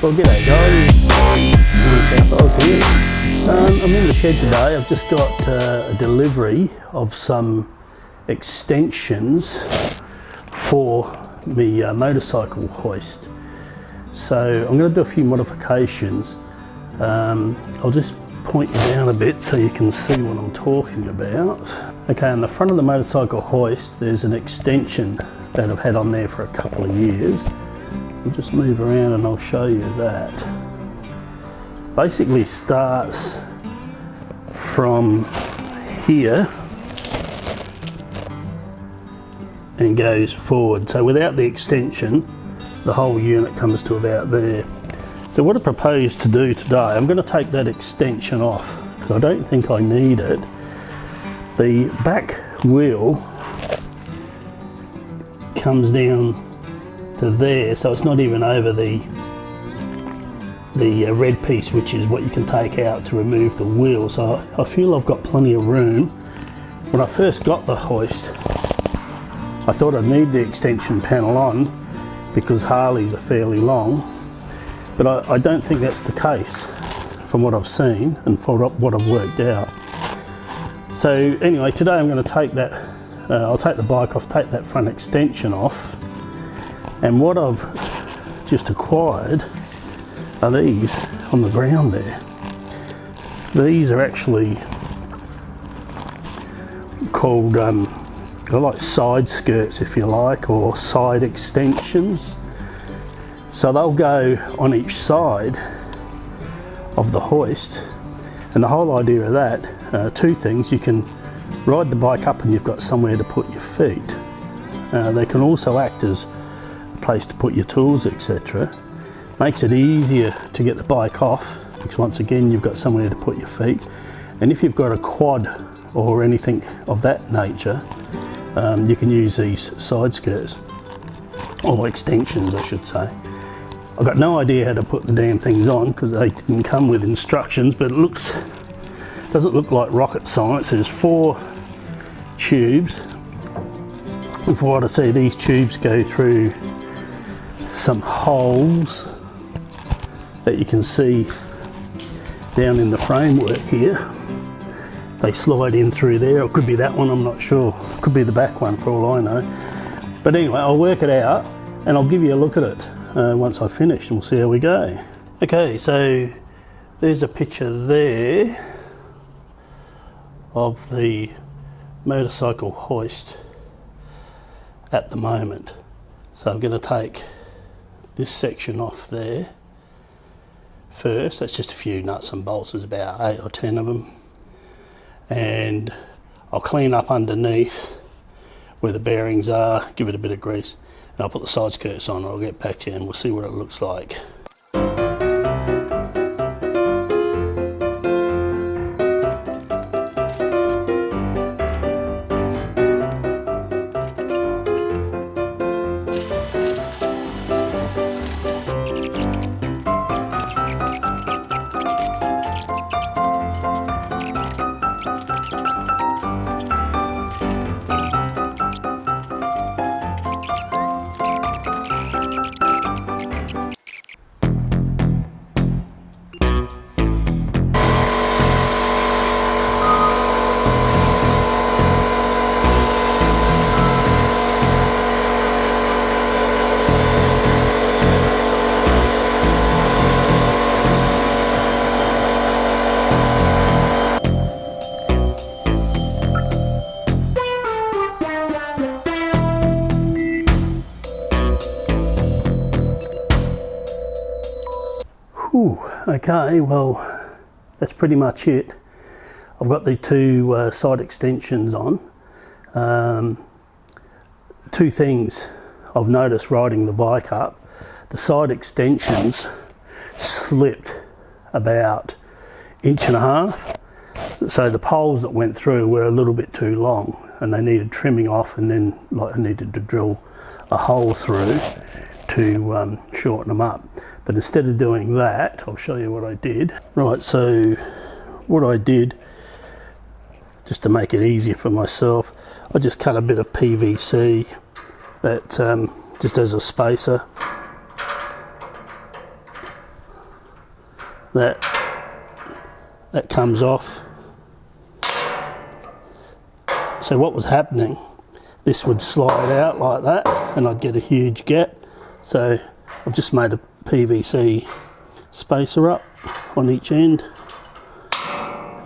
Well, g'day guys, here. I'm in the shed today. I've just got a delivery of some extensions for my motorcycle hoist. So I'm going to do a few modifications. I'll just point you down a bit so you can see what I'm talking about. Okay, on the front of the motorcycle hoist there's an extension that I've had on there for a couple of years. I'll just move around and I'll show you that. Basically starts from here and goes forward. So without the extension, the whole unit comes to about there. So what I propose to do today, I'm going to take that extension off because I don't think I need it. The back wheel comes down to there, so it's not even over the red piece, which is what you can take out to remove the wheel. So I feel I've got plenty of room. When I first got the hoist, I thought I'd need the extension panel on because Harleys are fairly long, but I don't think that's the case from what I've seen and for what I've worked out. So anyway, today I'm going to take that, I'll take the bike off, take that front extension off, and what I've just acquired are these on the ground there. These are actually called, they're like side skirts if you like, or side extensions. So they'll go on each side of the hoist, and the whole idea of that, two things: you can ride the bike up and you've got somewhere to put your feet. They can also act as a place to put your tools, etc. Makes it easier to get the bike off because once again you've got somewhere to put your feet. And if you've got a quad or anything of that nature, you can use these side skirts, or extensions I should say. I've got no idea how to put the damn things on because they didn't come with instructions, but it doesn't look like rocket science. There's 4 tubes, and from what I see, these tubes go through some holes that you can see down in the framework here. They slide in through there, or it could be that one, I'm not sure. It could be the back one for all I know. But anyway, I'll work it out and I'll give you a look at it once I've finished, and we'll see how we go. Okay, so there's a picture there of the motorcycle hoist at the moment. So I'm going to take this section off there first. That's just a few nuts and bolts, there's about 8 or 10 of them, and I'll clean up underneath where the bearings are, give it a bit of grease, and I'll put the side skirts on. I'll get back to you and we'll see what it looks like. Okay, well that's pretty much it. I've got the 2 side extensions on. 2 things I've noticed riding the bike up: the side extensions slipped about 1.5 inches, so the poles that went through were a little bit too long and they needed trimming off, and then I needed to drill a hole through to shorten them up. But instead of doing that, I'll show you what I did. Right, so what I did, just to make it easier for myself, I just cut a bit of PVC that just as a spacer, that comes off. So what was happening, this would slide out like that and I'd get a huge gap. So I've just made a PVC spacer up on each end,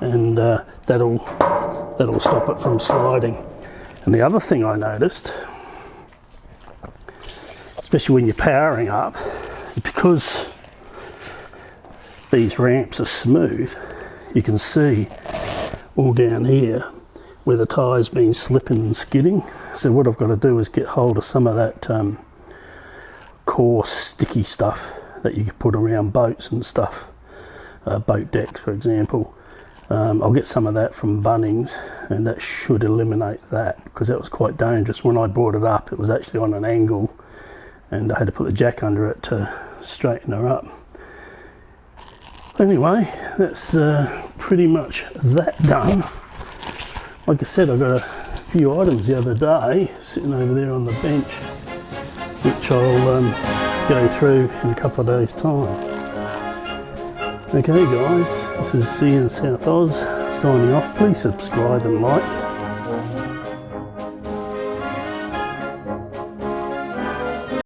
and that'll stop it from sliding. And the other thing I noticed, especially when you're powering up, because these ramps are smooth, you can see all down here where the tyre's been slipping and skidding. So what I've got to do is get hold of some of that coarse sticky stuff that you can put around boats and stuff, boat decks for example. I'll get some of that from Bunnings, and that should eliminate that, because that was quite dangerous. When I brought it up, it was actually on an angle and I had to put the jack under it to straighten her up. Anyway, that's pretty much that done. Like I said, I got a few items the other day sitting over there on the bench, which I'll go through in a couple of days' time. Okay guys, this is Ian South Oz signing off. Please subscribe and like.